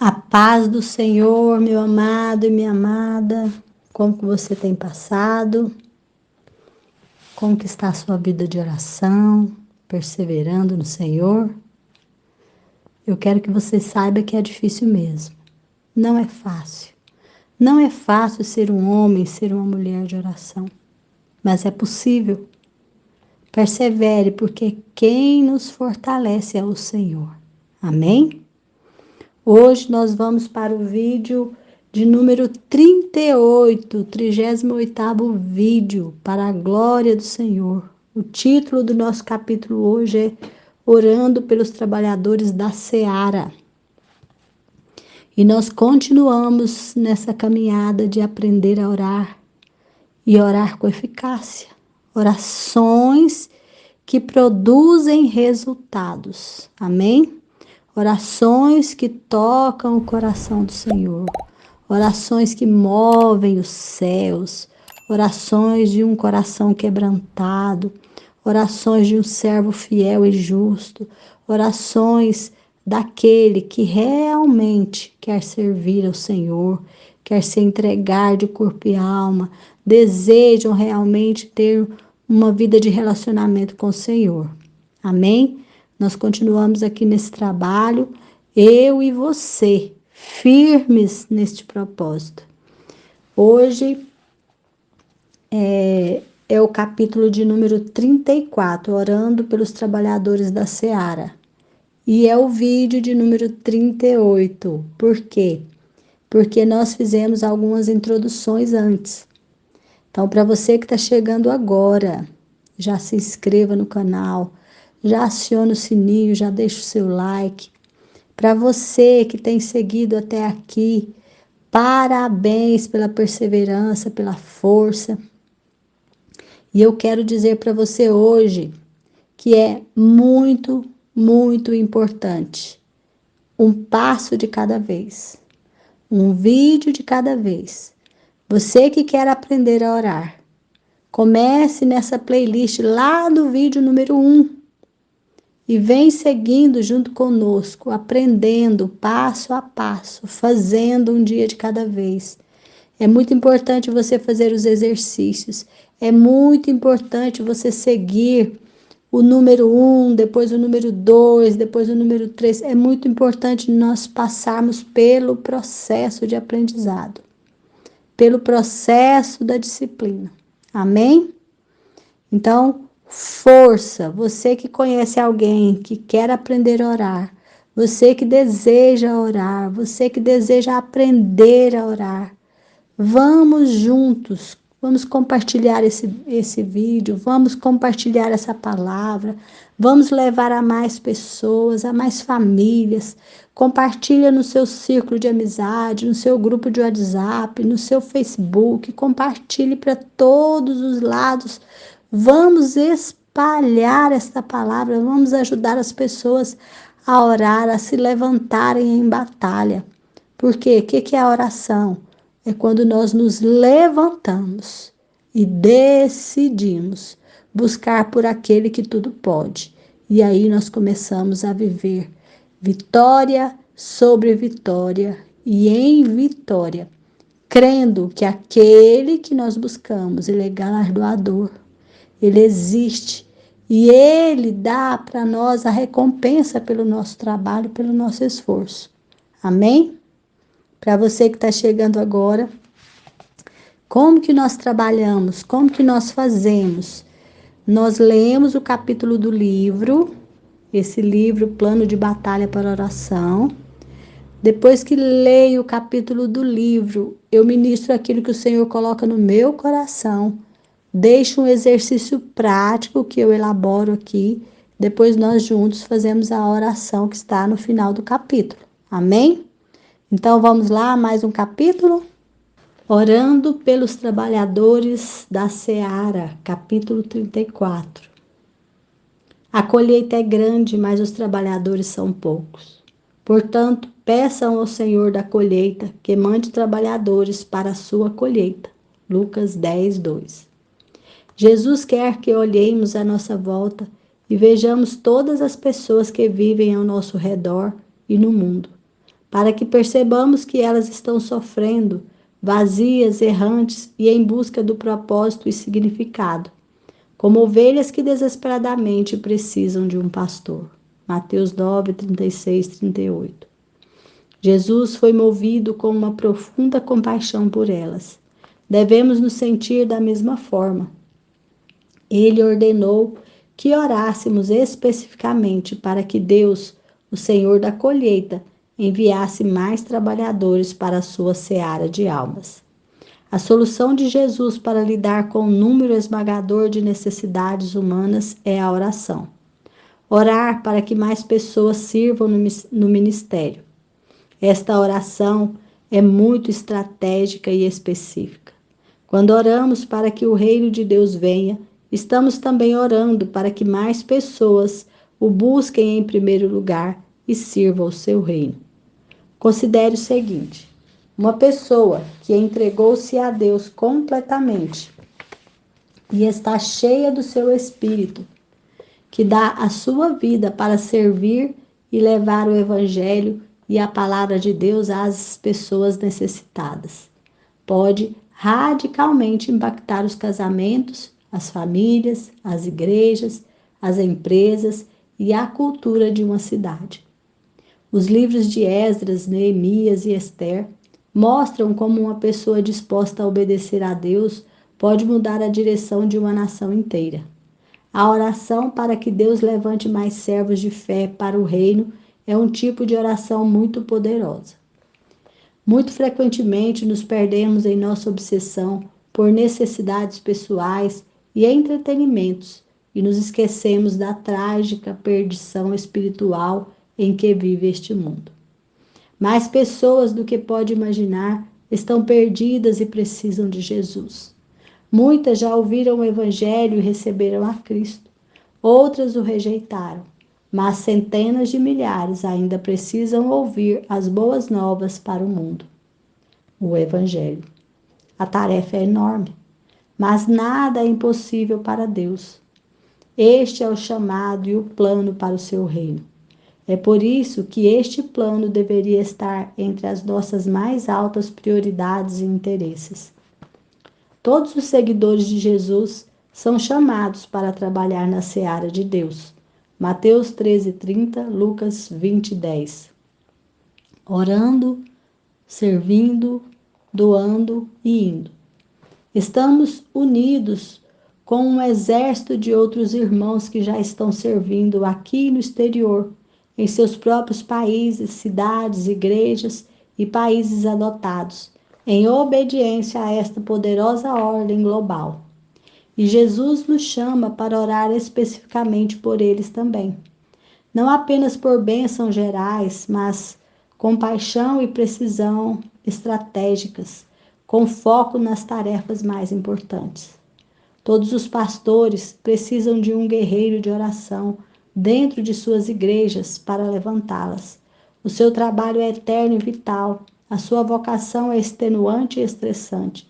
A paz do Senhor, meu amado e minha amada, como que você tem passado? Como que está a sua vida de oração, perseverando no Senhor? Eu quero que você saiba que é difícil mesmo. Não é fácil. Não é fácil ser um homem, ser uma mulher de oração. Mas é possível. Persevere, porque quem nos fortalece é o Senhor. Amém? Hoje nós vamos para o vídeo de número 38, 38º vídeo, para a glória do Senhor. O título do nosso capítulo hoje é Orando pelos Trabalhadores da Seara. E nós continuamos nessa caminhada de aprender a orar e orar com eficácia. Orações que produzem resultados. Amém? Orações que tocam o coração do Senhor, orações que movem os céus, orações de um coração quebrantado, orações de um servo fiel e justo, orações daquele que realmente quer servir ao Senhor, quer se entregar de corpo e alma, desejam realmente ter uma vida de relacionamento com o Senhor. Amém? Nós continuamos aqui nesse trabalho, eu e você, firmes neste propósito. Hoje é o capítulo de número 34, Orando pelos Trabalhadores da Seara. E é o vídeo de número 38. Por quê? Porque nós fizemos algumas introduções antes. Então, para você que está chegando agora, já se inscreva no canal, já aciona o sininho, já deixa o seu like. Para você que tem seguido até aqui, parabéns pela perseverança, pela força. E eu quero dizer para você hoje que é muito, muito importante. Um passo de cada vez, um vídeo de cada vez. Você que quer aprender a orar, comece nessa playlist lá do vídeo número 1 e vem seguindo junto conosco, aprendendo passo a passo, fazendo um dia de cada vez. É muito importante você fazer os exercícios, é muito importante você seguir o número 1, depois o número 2, depois o número 3. É muito importante nós passarmos pelo processo de aprendizado, pelo processo da disciplina. Amém? Então, força, você que conhece alguém que quer aprender a orar, você que deseja orar, você que deseja aprender a orar, vamos juntos, vamos compartilhar esse vídeo, vamos compartilhar essa palavra, vamos levar a mais pessoas, a mais famílias. Compartilha no seu círculo de amizade, no seu grupo de WhatsApp, no seu Facebook, compartilhe para todos os lados. Vamos espalhar esta palavra, vamos ajudar as pessoas a orar, a se levantarem em batalha. Por quê? O que é a oração? É quando nós nos levantamos e decidimos buscar por aquele que tudo pode. E aí nós começamos a viver vitória sobre vitória e em vitória, crendo que aquele que nós buscamos, ele é galardoador, ele existe e ele dá para nós a recompensa pelo nosso trabalho, pelo nosso esforço. Amém? Para você que está chegando agora, como que nós trabalhamos? Como que nós fazemos? Nós lemos o capítulo do livro, esse livro, Plano de Batalha para Oração. Depois que leio o capítulo do livro, eu ministro aquilo que o Senhor coloca no meu coração. Deixo um exercício prático que eu elaboro aqui. Depois nós juntos fazemos a oração que está no final do capítulo. Amém? Então vamos lá, mais um capítulo? Orando pelos trabalhadores da Seara, capítulo 34. A colheita é grande, mas os trabalhadores são poucos. Portanto, peçam ao Senhor da colheita que mande trabalhadores para a sua colheita. Lucas 10, 2. Jesus quer que olhemos à nossa volta e vejamos todas as pessoas que vivem ao nosso redor e no mundo. para que percebamos que elas estão sofrendo, vazias, errantes e em busca do propósito e significado, como ovelhas que desesperadamente precisam de um pastor. Mateus 9, 36, 38. Jesus foi movido com uma profunda compaixão por elas. Devemos nos sentir da mesma forma. Ele ordenou que orássemos especificamente para que Deus, o Senhor da colheita, enviasse mais trabalhadores para a sua seara de almas. A solução de Jesus para lidar com o número esmagador de necessidades humanas é a oração. Orar para que mais pessoas sirvam no ministério. Esta oração é muito estratégica e específica. Quando oramos para que o reino de Deus venha, estamos também orando para que mais pessoas o busquem em primeiro lugar e sirvam o seu reino. Considere o seguinte: uma pessoa que entregou-se a Deus completamente e está cheia do seu espírito, que dá a sua vida para servir e levar o evangelho e a palavra de Deus às pessoas necessitadas, pode radicalmente impactar os casamentos, as famílias, as igrejas, as empresas e a cultura de uma cidade. Os livros de Esdras, Neemias e Esther mostram como uma pessoa disposta a obedecer a Deus pode mudar a direção de uma nação inteira. A oração para que Deus levante mais servos de fé para o reino é um tipo de oração muito poderosa. Muito frequentemente nos perdemos em nossa obsessão por necessidades pessoais e entretenimentos e nos esquecemos da trágica perdição espiritual em que vive este mundo. Mais pessoas do que pode imaginar estão perdidas e precisam de Jesus. Muitas já ouviram o Evangelho e receberam a Cristo. Outras o rejeitaram, mas centenas de milhares ainda precisam ouvir as boas novas para o mundo. O Evangelho. A tarefa é enorme, mas nada é impossível para Deus. Este é o chamado e o plano para o seu reino. É por isso que este plano deveria estar entre as nossas mais altas prioridades e interesses. Todos os seguidores de Jesus são chamados para trabalhar na seara de Deus. Mateus 13:30, Lucas 20:10. Orando, servindo, doando e indo. Estamos unidos com um exército de outros irmãos que já estão servindo aqui no exterior, em seus próprios países, cidades, igrejas e países adotados, em obediência a esta poderosa ordem global. E Jesus nos chama para orar especificamente por eles também. Não apenas por bênçãos gerais, mas com paixão e precisão estratégicas, com foco nas tarefas mais importantes. Todos os pastores precisam de um guerreiro de oração dentro de suas igrejas para levantá-las. O seu trabalho é eterno e vital. A sua vocação é extenuante e estressante.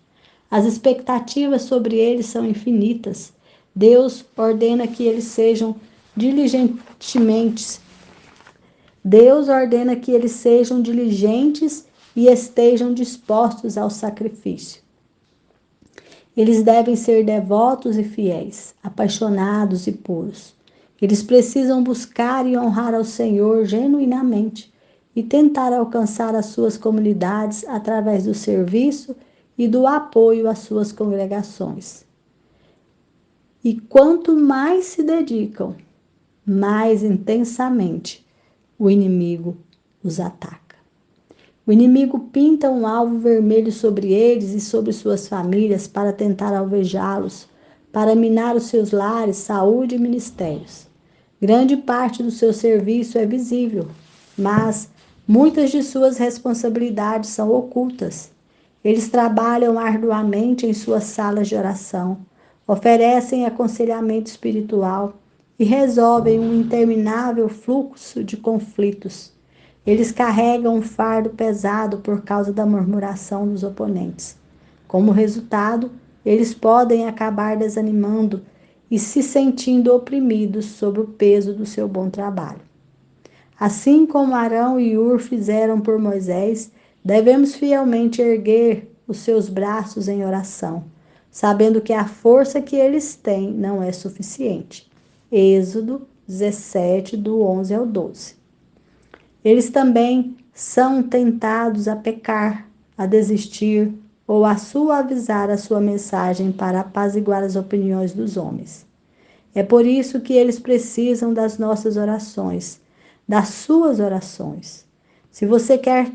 As expectativas sobre eles são infinitas. Deus ordena que eles sejam diligentes e estejam dispostos ao sacrifício. Eles devem ser devotos e fiéis, apaixonados e puros. Eles precisam buscar e honrar ao Senhor genuinamente e tentar alcançar as suas comunidades através do serviço e do apoio às suas congregações. E quanto mais se dedicam, mais intensamente o inimigo os ataca. O inimigo pinta um alvo vermelho sobre eles e sobre suas famílias para tentar alvejá-los, para minar os seus lares, saúde e ministérios. Grande parte do seu serviço é visível, mas muitas de suas responsabilidades são ocultas. Eles trabalham arduamente em suas salas de oração, oferecem aconselhamento espiritual e resolvem um interminável fluxo de conflitos. Eles carregam um fardo pesado por causa da murmuração dos oponentes. Como resultado, eles podem acabar desanimando e se sentindo oprimidos sob o peso do seu bom trabalho. Assim como Arão e Hur fizeram por Moisés, devemos fielmente erguer os seus braços em oração, sabendo que a força que eles têm não é suficiente. Êxodo 17, do 11 ao 12. Eles também são tentados a pecar, a desistir ou a suavizar a sua mensagem para apaziguar as opiniões dos homens. É por isso que eles precisam das nossas orações, das suas orações. Se você quer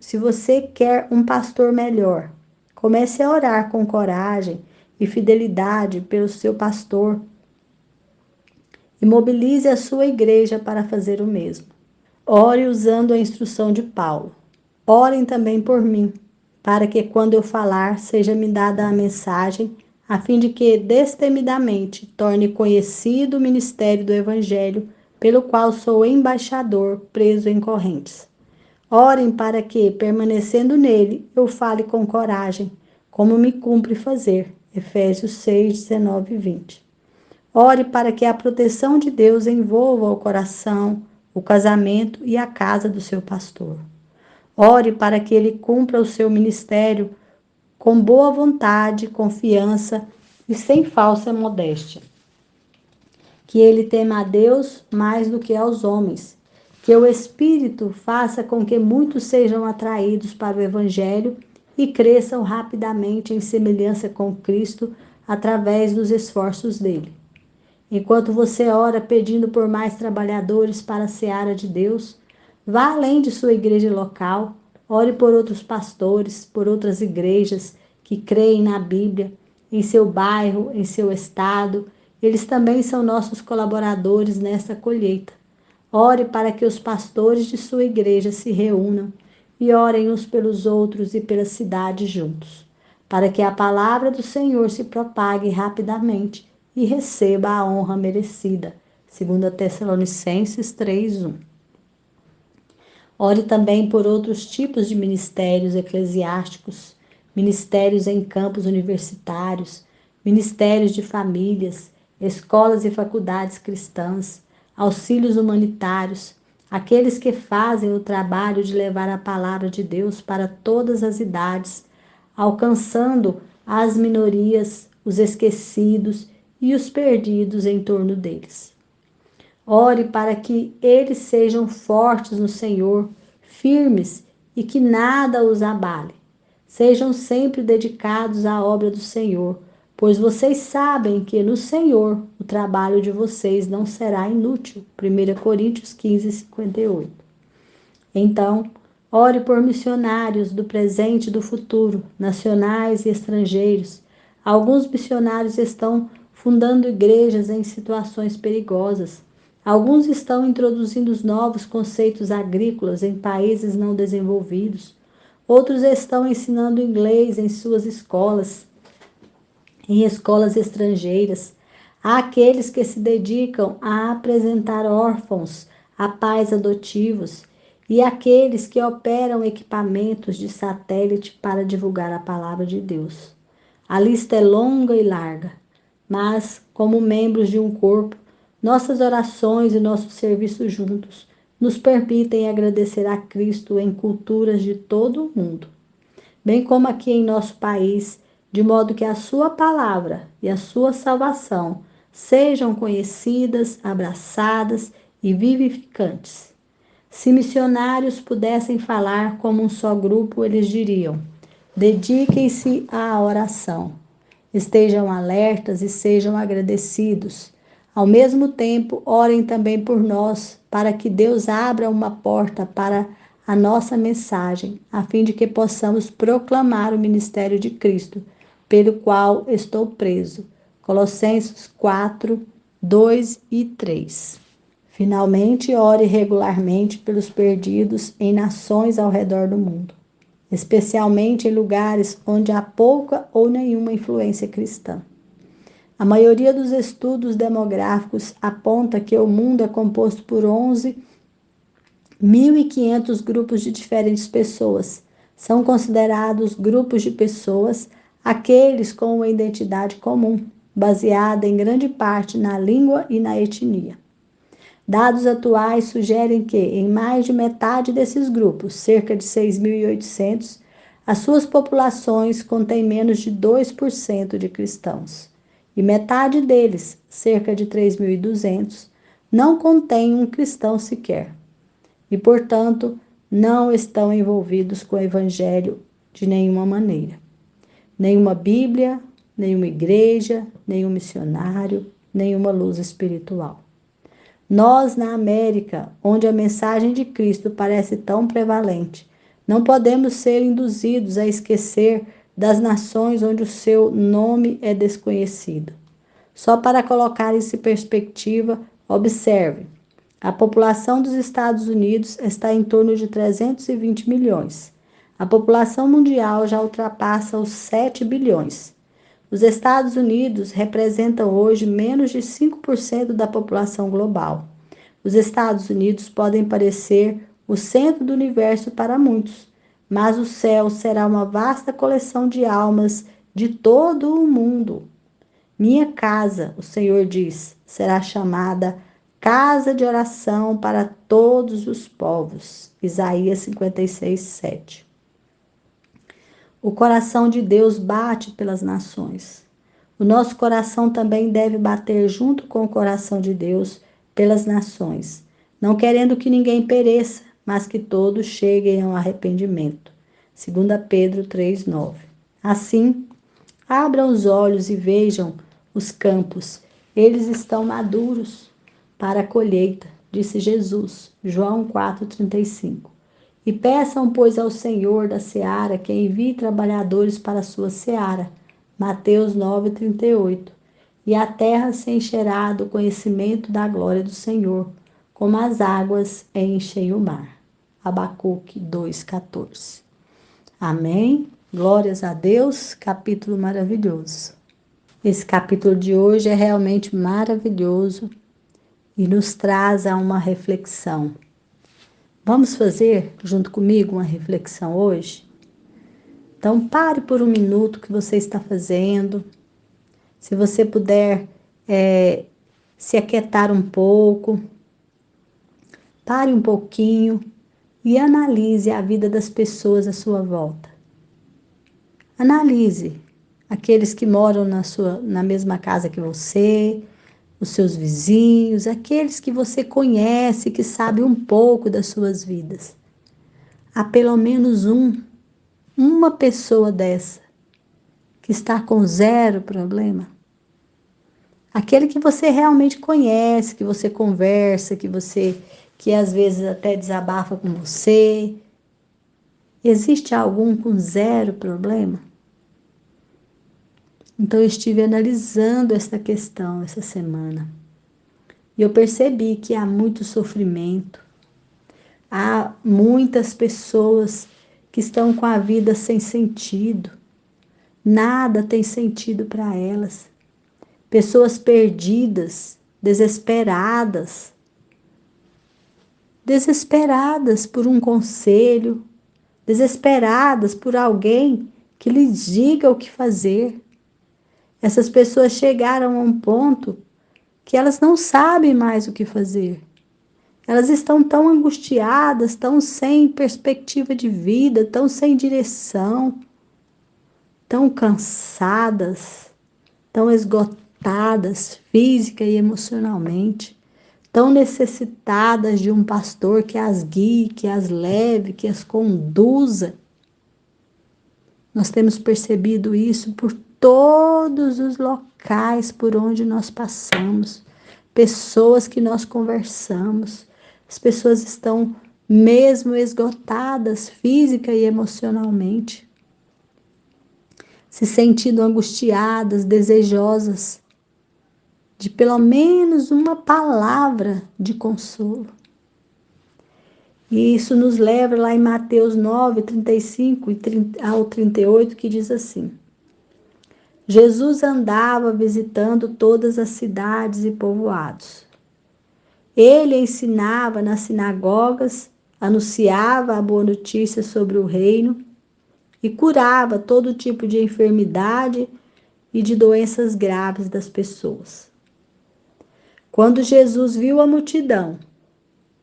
se você quer um pastor melhor, comece a orar com coragem e fidelidade pelo seu pastor e mobilize a sua igreja para fazer o mesmo. Ore usando a instrução de Paulo. Orem também por mim, para que quando eu falar, seja-me dada a mensagem, a fim de que destemidamente torne conhecido o ministério do Evangelho, pelo qual sou embaixador, preso em correntes. Orem para que, permanecendo nele, eu fale com coragem, como me cumpre fazer. Efésios 6, 19 e 20. Ore para que a proteção de Deus envolva o coração, o casamento e a casa do seu pastor. Ore para que ele cumpra o seu ministério com boa vontade, confiança e sem falsa modéstia. Que ele tema a Deus mais do que aos homens. Que o Espírito faça com que muitos sejam atraídos para o Evangelho e cresçam rapidamente em semelhança com Cristo através dos esforços dele. Enquanto você ora pedindo por mais trabalhadores para a seara de Deus, vá além de sua igreja local, ore por outros pastores, por outras igrejas que creem na Bíblia, em seu bairro, em seu estado. Eles também são nossos colaboradores nesta colheita. Ore para que os pastores de sua igreja se reúnam e orem uns pelos outros e pela cidade juntos, para que a palavra do Senhor se propague rapidamente e receba a honra merecida. 2 Tessalonicenses 3:1. Ore também por outros tipos de ministérios eclesiásticos, ministérios em campos universitários, ministérios de famílias, escolas e faculdades cristãs, auxílios humanitários, aqueles que fazem o trabalho de levar a palavra de Deus para todas as idades, alcançando as minorias, os esquecidos e os perdidos em torno deles. Ore para que eles sejam fortes no Senhor, firmes e que nada os abale. Sejam sempre dedicados à obra do Senhor, pois vocês sabem que no Senhor o trabalho de vocês não será inútil. 1 Coríntios 15, 58. Então, ore por missionários do presente e do futuro, nacionais e estrangeiros. Alguns missionários estão fundando igrejas em situações perigosas. Alguns estão introduzindo os novos conceitos agrícolas em países não desenvolvidos. Outros estão ensinando inglês em suas escolas, em escolas estrangeiras. Há aqueles que se dedicam a apresentar órfãos a pais adotivos e aqueles que operam equipamentos de satélite para divulgar a palavra de Deus. A lista é longa e larga, mas, como membros de um corpo, nossas orações e nosso serviço juntos nos permitem agradecer a Cristo em culturas de todo o mundo, bem como aqui em nosso país, de modo que a sua palavra e a sua salvação sejam conhecidas, abraçadas e vivificantes. Se missionários pudessem falar como um só grupo, eles diriam: dediquem-se à oração, estejam alertas e sejam agradecidos. Ao mesmo tempo, orem também por nós, para que Deus abra uma porta para a nossa mensagem, a fim de que possamos proclamar o ministério de Cristo, pelo qual estou preso. Colossenses 4, 2 e 3. Finalmente, ore regularmente pelos perdidos em nações ao redor do mundo, especialmente em lugares onde há pouca ou nenhuma influência cristã. A maioria dos estudos demográficos aponta que o mundo é composto por 11.500 grupos de diferentes pessoas. São considerados grupos de pessoas aqueles com uma identidade comum, baseada em grande parte na língua e na etnia. Dados atuais sugerem que, em mais de metade desses grupos, cerca de 6.800, as suas populações contêm menos de 2% de cristãos. E metade deles, cerca de 3.200, não contém um cristão sequer. E, portanto, não estão envolvidos com o Evangelho de nenhuma maneira. Nenhuma Bíblia, nenhuma igreja, nenhum missionário, nenhuma luz espiritual. Nós, na América, onde a mensagem de Cristo parece tão prevalente, não podemos ser induzidos a esquecer das nações onde o seu nome é desconhecido. Só para colocar isso em perspectiva, observe: a população dos Estados Unidos está em torno de 320 milhões. A população mundial já ultrapassa os 7 bilhões. Os Estados Unidos representam hoje menos de 5% da população global. Os Estados Unidos podem parecer o centro do universo para muitos, mas o céu será uma vasta coleção de almas de todo o mundo. Minha casa, o Senhor diz, será chamada casa de oração para todos os povos. Isaías 56, 7. O coração de Deus bate pelas nações. O nosso coração também deve bater junto com o coração de Deus pelas nações, não querendo que ninguém pereça, mas que todos cheguem ao arrependimento. 2 Pedro 3:9. Assim, abram os olhos e vejam os campos, eles estão maduros para a colheita, disse Jesus, João 4:35. E peçam, pois, ao Senhor da seara que envie trabalhadores para a sua seara. Mateus 9:38. E a terra se encherá do conhecimento da glória do Senhor, como as águas enchem o mar. Abacuque 2:14. Amém? Glórias a Deus, capítulo maravilhoso. Esse capítulo de hoje é realmente maravilhoso e nos traz a uma reflexão. Vamos fazer junto comigo uma reflexão hoje? Então, pare por um minuto o que você está fazendo. Se você puder se aquietar um pouco, pare um pouquinho e analise a vida das pessoas à sua volta. Analise aqueles que moram na mesma casa que você, os seus vizinhos, aqueles que você conhece, que sabe um pouco das suas vidas. Há pelo menos uma pessoa dessa que está com zero problema. Aquele que você realmente conhece, que você conversa, que às vezes até desabafa com você. Existe algum com zero problema? Então eu estive analisando essa questão essa semana. E eu percebi que há muito sofrimento. Há muitas pessoas que estão com a vida sem sentido. Nada tem sentido para elas. Pessoas perdidas, desesperadas por um conselho, desesperadas por alguém que lhes diga o que fazer. Essas pessoas chegaram a um ponto que elas não sabem mais o que fazer. Elas estão tão angustiadas, tão sem perspectiva de vida, tão sem direção, tão cansadas, tão esgotadas física e emocionalmente, tão necessitadas de um pastor que as guie, que as leve, que as conduza. Nós temos percebido isso por todos os locais por onde nós passamos, pessoas que nós conversamos. As pessoas estão mesmo esgotadas física e emocionalmente, se sentindo angustiadas, desejosas de pelo menos uma palavra de consolo. E isso nos leva lá em Mateus 9, 35 ao 38, que diz assim: Jesus andava visitando todas as cidades e povoados. Ele ensinava nas sinagogas, anunciava a boa notícia sobre o reino e curava todo tipo de enfermidade e de doenças graves das pessoas. Quando Jesus viu a multidão,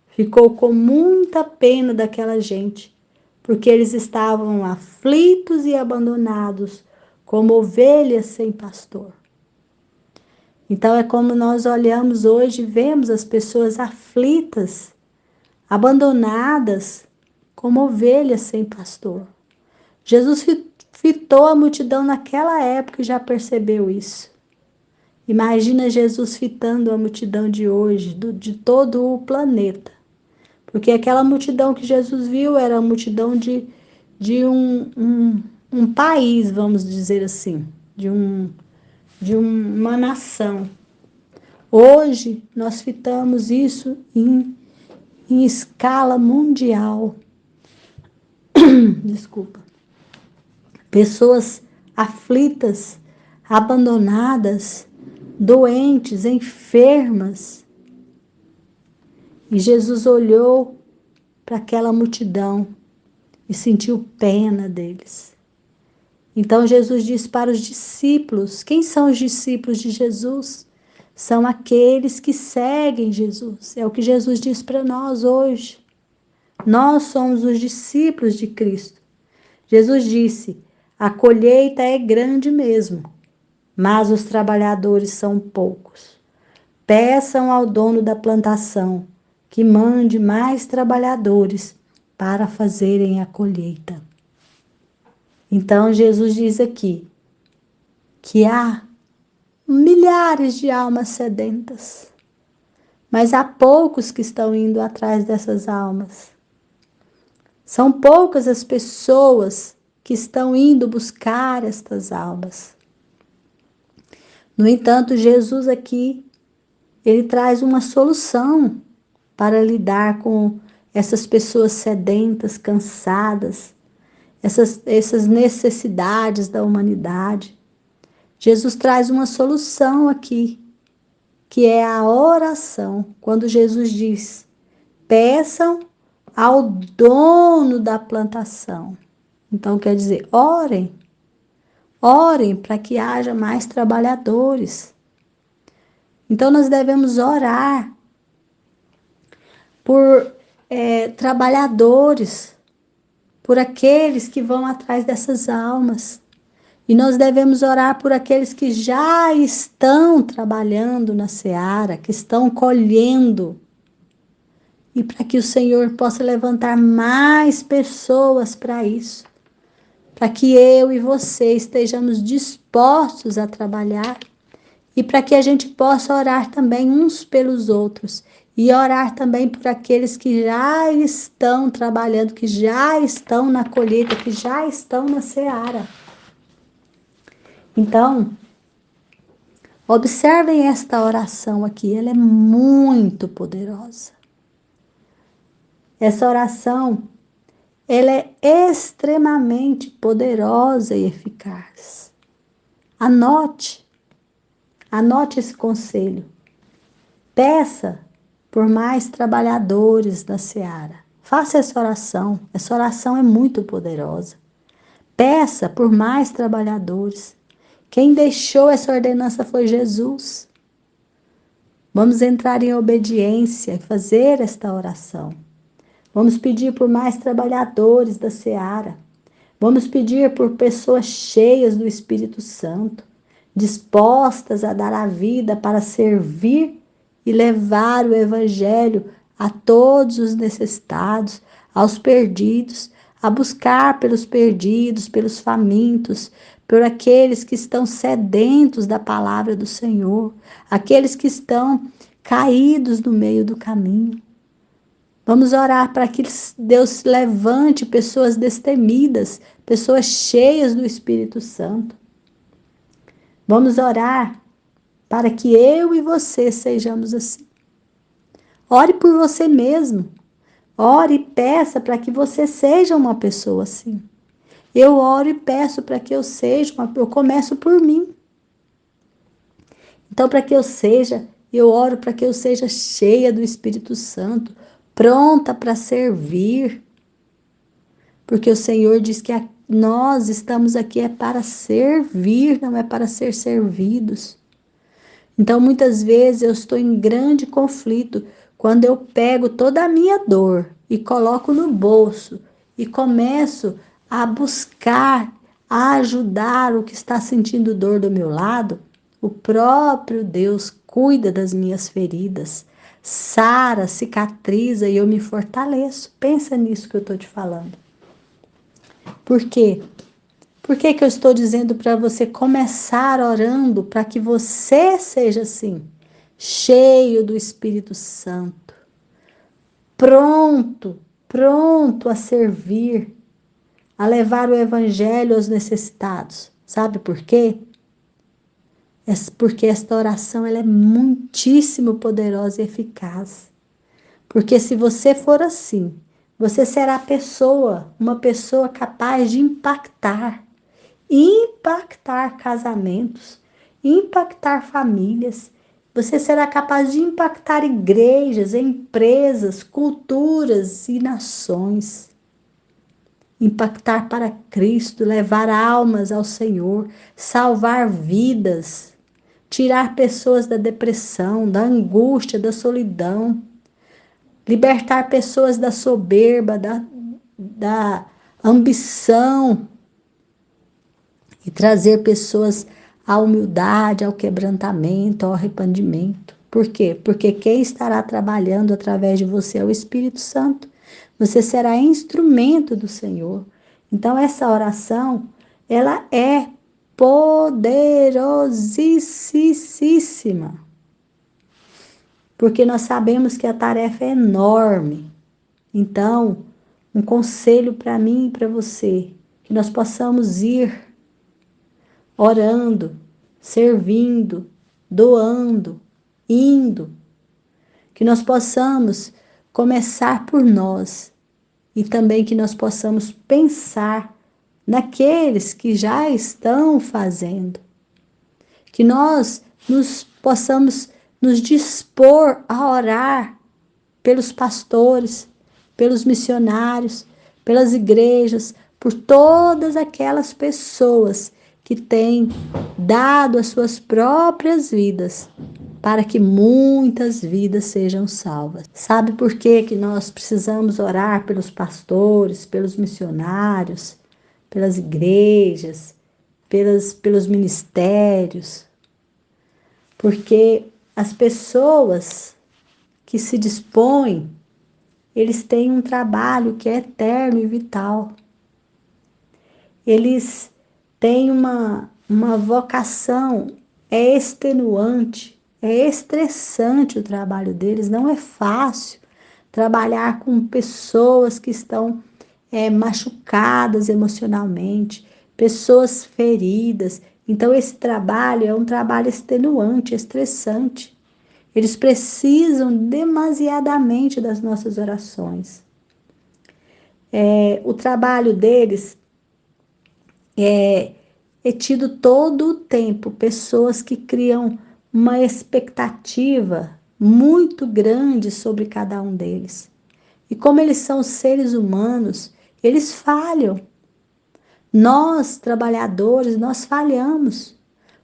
ficou com muita pena daquela gente, porque eles estavam aflitos e abandonados, como ovelhas sem pastor. Então é como nós olhamos hoje e vemos as pessoas aflitas, abandonadas, como ovelhas sem pastor. Jesus fitou a multidão naquela época e já percebeu isso. Imagina Jesus fitando a multidão de hoje, de todo o planeta. Porque aquela multidão que Jesus viu era a multidão de um país, vamos dizer assim, de uma nação. Hoje nós fitamos isso em escala mundial. Desculpa. Pessoas aflitas, abandonadas, doentes, enfermas. E Jesus olhou para aquela multidão e sentiu pena deles. Então Jesus disse para os discípulos: quem são os discípulos de Jesus? São aqueles que seguem Jesus. É o que Jesus diz para nós hoje. Nós somos os discípulos de Cristo. Jesus disse: a colheita é grande mesmo, mas os trabalhadores são poucos. Peçam ao dono da plantação que mande mais trabalhadores para fazerem a colheita. Então Jesus diz aqui que há milhares de almas sedentas, mas há poucos que estão indo atrás dessas almas. São poucas as pessoas que estão indo buscar estas almas. No entanto, Jesus aqui, ele traz uma solução para lidar com essas pessoas sedentas, cansadas, essas necessidades da humanidade. Jesus traz uma solução aqui, que é a oração. Quando Jesus diz: peçam ao dono da plantação. Então quer dizer, orem. Orem para que haja mais trabalhadores. Então nós devemos orar por trabalhadores, por aqueles que vão atrás dessas almas. E nós devemos orar por aqueles que já estão trabalhando na seara, que estão colhendo. E para que o Senhor possa levantar mais pessoas para isso. Para que eu e você estejamos dispostos a trabalhar. E para que a gente possa orar também uns pelos outros. E orar também por aqueles que já estão trabalhando, que já estão na colheita, que já estão na seara. Então, observem esta oração aqui, ela é muito poderosa. Essa oração, ela é extremamente poderosa e eficaz. Anote esse conselho. Peça por mais trabalhadores na seara. Faça essa oração é muito poderosa. Peça por mais trabalhadores. Quem deixou essa ordenança foi Jesus. Vamos entrar em obediência e fazer esta oração. Vamos pedir por mais trabalhadores da seara. Vamos pedir por pessoas cheias do Espírito Santo, dispostas a dar a vida para servir e levar o Evangelho a todos os necessitados, aos perdidos, a buscar pelos perdidos, pelos famintos, por aqueles que estão sedentos da palavra do Senhor, aqueles que estão caídos no meio do caminho. Vamos orar para que Deus levante pessoas destemidas, pessoas cheias do Espírito Santo. Vamos orar para que eu e você sejamos assim. Ore por você mesmo. Ore e peça para que você seja uma pessoa assim. Eu oro e peço para que eu começo por mim. Então, eu oro para que eu seja cheia do Espírito Santo, pronta para servir. Porque o Senhor diz que nós estamos aqui para servir, não é para ser servidos. Então, muitas vezes eu estou em grande conflito quando eu pego toda a minha dor e coloco no bolso e começo a buscar, a ajudar o que está sentindo dor do meu lado. O próprio Deus cuida das minhas feridas, sara, cicatriza e eu me fortaleço. Pensa nisso que eu estou te falando. Por quê? Por que que eu estou dizendo para você começar orando para que você seja assim, cheio do Espírito Santo, pronto, pronto a servir, a levar o Evangelho aos necessitados? Sabe por quê? É porque esta oração ela é muitíssimo poderosa e eficaz. Porque se você for assim, você será uma pessoa capaz de impactar casamentos, impactar famílias. Você será capaz de impactar igrejas, empresas, culturas e nações. Impactar para Cristo, levar almas ao Senhor, salvar vidas, tirar pessoas da depressão, da angústia, da solidão, libertar pessoas da soberba, da ambição e trazer pessoas à humildade, ao quebrantamento, ao arrependimento. Por quê? Porque quem estará trabalhando através de você é o Espírito Santo. Você será instrumento do Senhor. Então, essa oração, ela é poderosíssima. Porque nós sabemos que a tarefa é enorme. Então, um conselho para mim e para você, que nós possamos ir orando, servindo, doando, indo, que nós possamos começar por nós e também que nós possamos pensar naqueles que já estão fazendo, que nós possamos nos dispor a orar pelos pastores, pelos missionários, pelas igrejas, por todas aquelas pessoas que têm dado as suas próprias vidas para que muitas vidas sejam salvas. Sabe por que que nós precisamos orar pelos pastores, pelos missionários, pelas igrejas, pelos ministérios? Porque as pessoas que se dispõem, eles têm um trabalho que é eterno e vital. Eles têm uma vocação, é extenuante, é estressante o trabalho deles, não é fácil trabalhar com pessoas que estão machucadas emocionalmente, pessoas feridas. Então, esse trabalho é um trabalho extenuante, estressante. Eles precisam demasiadamente das nossas orações. O trabalho deles é tido todo o tempo, pessoas que criam uma expectativa muito grande sobre cada um deles. E como eles são seres humanos, eles falham. Nós, trabalhadores, nós falhamos.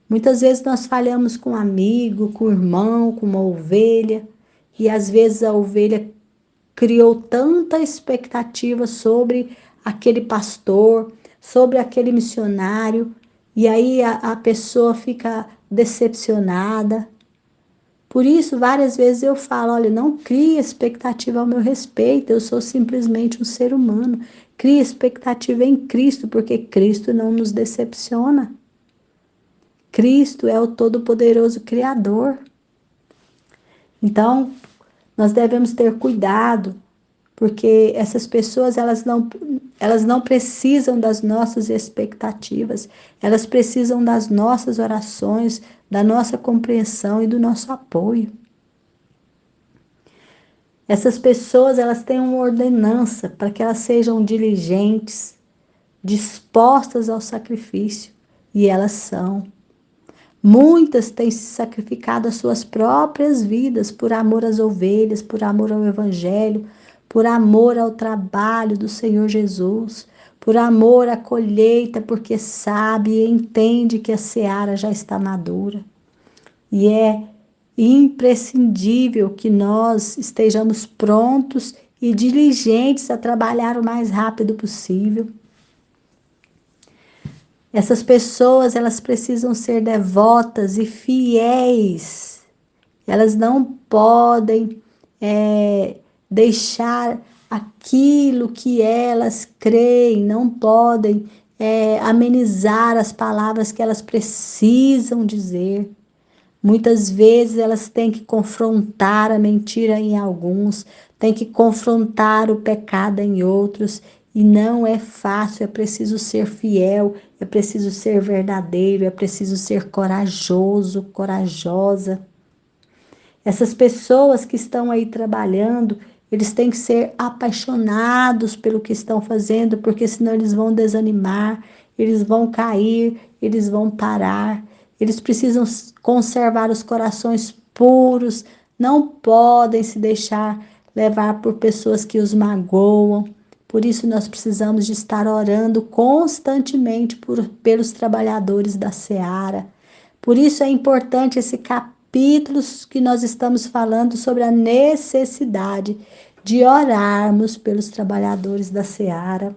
Muitas vezes nós falhamos com um amigo, com um irmão, com uma ovelha, e às vezes a ovelha criou tanta expectativa sobre aquele pastor, sobre aquele missionário, e aí a pessoa fica decepcionada. Por isso, várias vezes eu falo, olha, não crie expectativa ao meu respeito, eu sou simplesmente um ser humano. Crie expectativa em Cristo, porque Cristo não nos decepciona. Cristo é o Todo-Poderoso Criador. Então, nós devemos ter cuidado, porque essas pessoas elas não precisam das nossas expectativas, elas precisam das nossas orações, da nossa compreensão e do nosso apoio. Essas pessoas elas têm uma ordenança para que elas sejam diligentes, dispostas ao sacrifício, e elas são. Muitas têm se sacrificado as suas próprias vidas por amor às ovelhas, por amor ao Evangelho, por amor ao trabalho do Senhor Jesus, por amor à colheita, porque sabe e entende que a seara já está madura. E é imprescindível que nós estejamos prontos e diligentes a trabalhar o mais rápido possível. Essas pessoas, elas precisam ser devotas e fiéis. Elas não podem deixar aquilo que elas creem, não podem amenizar as palavras que elas precisam dizer. Muitas vezes elas têm que confrontar a mentira em alguns, têm que confrontar o pecado em outros, e não é fácil, é preciso ser fiel, é preciso ser verdadeiro, é preciso ser corajoso, corajosa. Essas pessoas que estão aí trabalhando, eles têm que ser apaixonados pelo que estão fazendo, porque senão eles vão desanimar, eles vão cair, eles vão parar. Eles precisam conservar os corações puros, não podem se deixar levar por pessoas que os magoam. Por isso nós precisamos de estar orando constantemente pelos trabalhadores da seara. Por isso é importante esse capítulo que nós estamos falando sobre a necessidade de orarmos pelos trabalhadores da seara.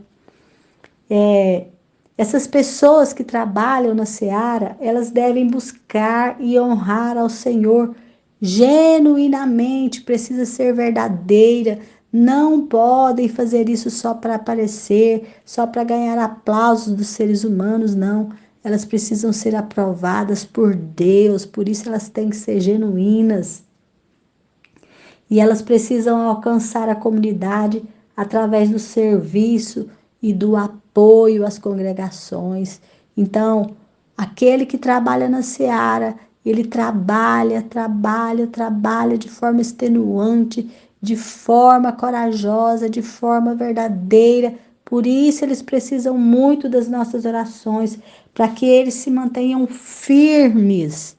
Essas pessoas que trabalham na seara, elas devem buscar e honrar ao Senhor genuinamente, precisa ser verdadeira, não podem fazer isso só para aparecer, só para ganhar aplausos dos seres humanos, não. Elas precisam ser aprovadas por Deus, por isso elas têm que ser genuínas. E elas precisam alcançar a comunidade através do serviço e do apoio às congregações. Então, aquele que trabalha na seara, ele trabalha de forma extenuante, de forma corajosa, de forma verdadeira. Por isso, eles precisam muito das nossas orações, para que eles se mantenham firmes,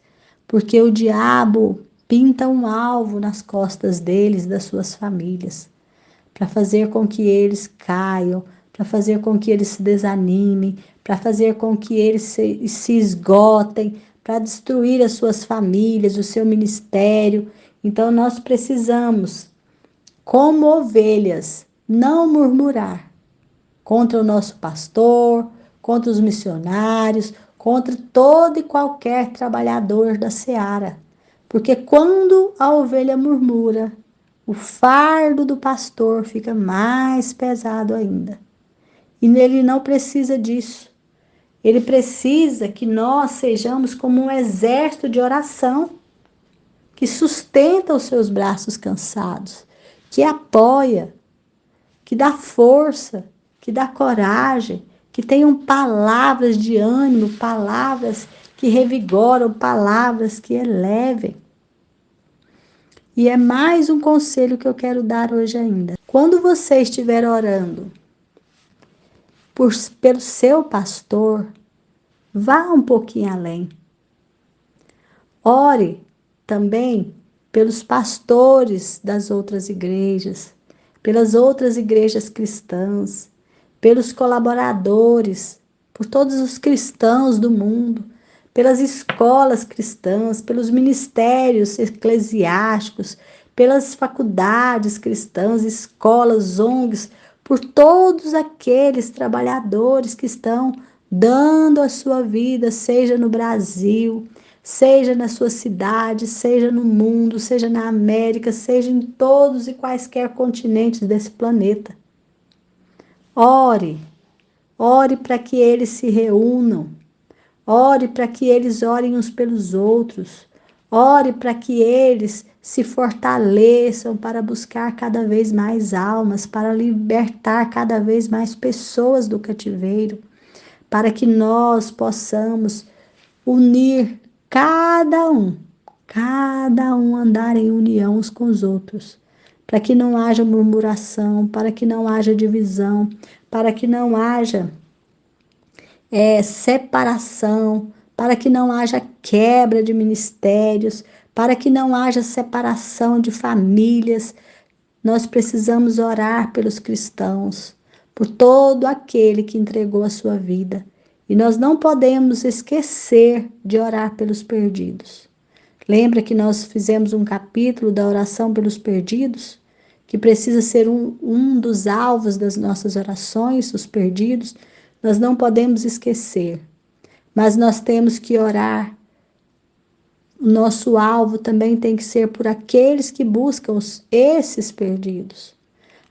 porque o diabo pinta um alvo nas costas deles, das suas famílias, para fazer com que eles caiam, para fazer com que eles se desanimem, para fazer com que eles se esgotem, para destruir as suas famílias, o seu ministério. Então nós precisamos, como ovelhas, não murmurar contra o nosso pastor, contra os missionários, contra todo e qualquer trabalhador da seara. Porque quando a ovelha murmura, o fardo do pastor fica mais pesado ainda. E ele não precisa disso. Ele precisa que nós sejamos como um exército de oração, que sustenta os seus braços cansados, que apoia, que dá força, que dá coragem, que tenham palavras de ânimo, palavras que revigoram, palavras que elevem. E é mais um conselho que eu quero dar hoje ainda. Quando você estiver orando pelo seu pastor, vá um pouquinho além. Ore também pelos pastores das outras igrejas, pelas outras igrejas cristãs, pelos colaboradores, por todos os cristãos do mundo, pelas escolas cristãs, pelos ministérios eclesiásticos, pelas faculdades cristãs, escolas, ONGs, por todos aqueles trabalhadores que estão dando a sua vida, seja no Brasil, seja na sua cidade, seja no mundo, seja na América, seja em todos e quaisquer continentes desse planeta. Ore, ore para que eles se reúnam, ore para que eles orem uns pelos outros, ore para que eles se fortaleçam para buscar cada vez mais almas, para libertar cada vez mais pessoas do cativeiro, para que nós possamos unir cada um andar em união uns com os outros, para que não haja murmuração, para que não haja divisão, para que não haja separação, para que não haja quebra de ministérios, para que não haja separação de famílias. Nós precisamos orar pelos cristãos, por todo aquele que entregou a sua vida. E nós não podemos esquecer de orar pelos perdidos. Lembra que nós fizemos um capítulo da oração pelos perdidos? Que precisa ser um dos alvos das nossas orações, os perdidos. Nós não podemos esquecer, mas nós temos que orar. O nosso alvo também tem que ser por aqueles que buscam esses perdidos,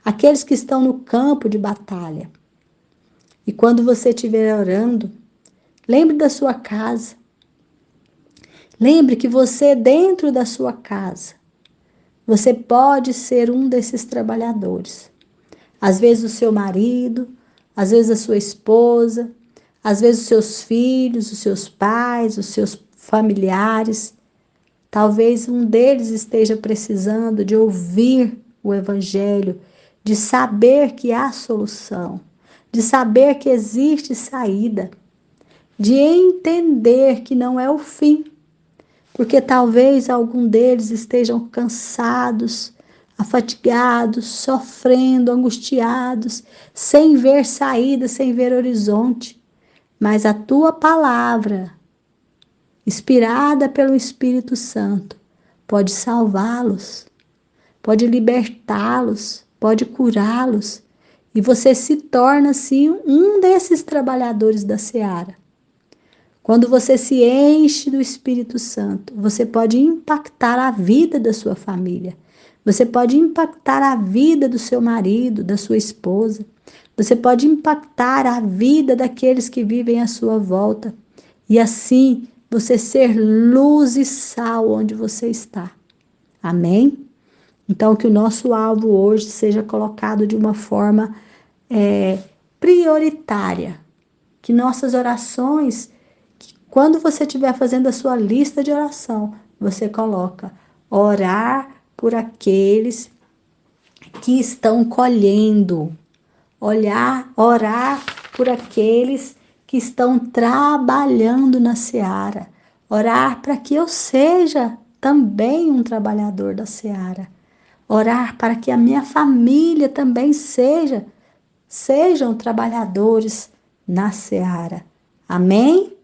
aqueles que estão no campo de batalha. E quando você estiver orando, lembre da sua casa. Lembre que você, dentro da sua casa, você pode ser um desses trabalhadores. Às vezes o seu marido, às vezes a sua esposa, às vezes os seus filhos, os seus pais, os seus familiares. Talvez um deles esteja precisando de ouvir o Evangelho, de saber que há solução, de saber que existe saída, de entender que não é o fim, porque talvez algum deles estejam cansados, afatigados, sofrendo, angustiados, sem ver saída, sem ver horizonte. Mas a tua palavra, inspirada pelo Espírito Santo, pode salvá-los, pode libertá-los, pode curá-los. E você se torna, assim, um desses trabalhadores da seara. Quando você se enche do Espírito Santo, você pode impactar a vida da sua família. Você pode impactar a vida do seu marido, da sua esposa. Você pode impactar a vida daqueles que vivem à sua volta. E assim, você ser luz e sal onde você está. Amém? Então, que o nosso alvo hoje seja colocado de uma forma prioritária. Que nossas orações, quando você estiver fazendo a sua lista de oração, você coloca orar por aqueles que estão colhendo, orar por aqueles que estão trabalhando na seara, orar para que eu seja também um trabalhador da seara, orar para que a minha família também sejam trabalhadores na seara. Amém?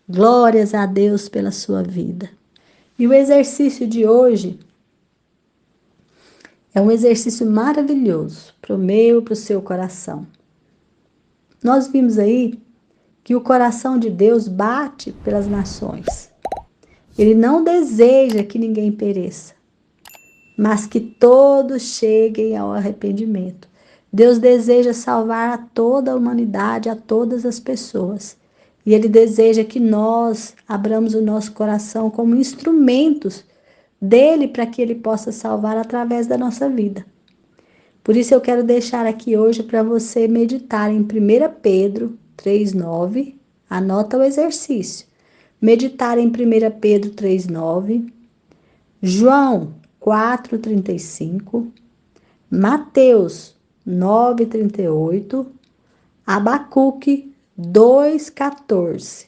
Glórias a Deus pela sua vida. E o exercício de hoje é um exercício maravilhoso para o meu e para o seu coração. Nós vimos aí que o coração de Deus bate pelas nações. Ele não deseja que ninguém pereça, mas que todos cheguem ao arrependimento. Deus deseja salvar a toda a humanidade, a todas as pessoas. E Ele deseja que nós abramos o nosso coração como instrumentos dele para que Ele possa salvar através da nossa vida. Por isso eu quero deixar aqui hoje para você meditar em 1 Pedro 3,9. Anota o exercício. Meditar em 1 Pedro 3,9. João 4,35. Mateus 9,38. Abacuque 2,14.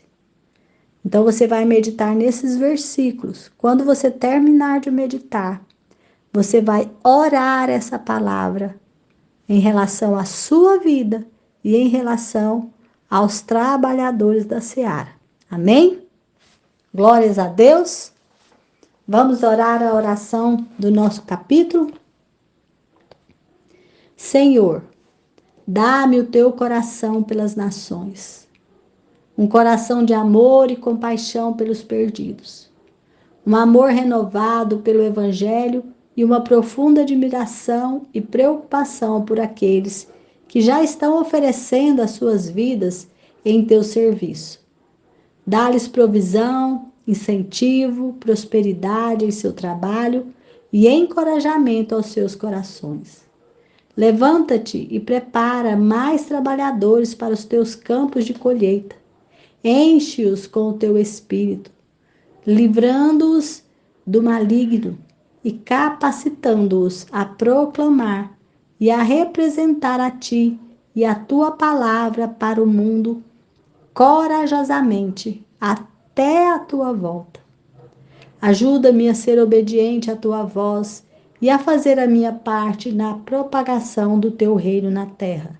Então você vai meditar nesses versículos. Quando você terminar de meditar, você vai orar essa palavra em relação à sua vida e em relação aos trabalhadores da seara. Amém? Glórias a Deus. Vamos orar a oração do nosso capítulo? Senhor, dá-me o teu coração pelas nações, um coração de amor e compaixão pelos perdidos, um amor renovado pelo Evangelho e uma profunda admiração e preocupação por aqueles que já estão oferecendo as suas vidas em teu serviço. Dá-lhes provisão, incentivo, prosperidade em seu trabalho e encorajamento aos seus corações. Levanta-te e prepara mais trabalhadores para os teus campos de colheita. Enche-os com o teu espírito, livrando-os do maligno e capacitando-os a proclamar e a representar a ti e a tua palavra para o mundo corajosamente até a tua volta. Ajuda-me a ser obediente à tua voz e a fazer a minha parte na propagação do teu reino na terra.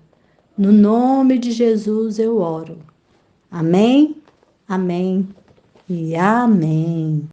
No nome de Jesus eu oro. Amém, amém e amém.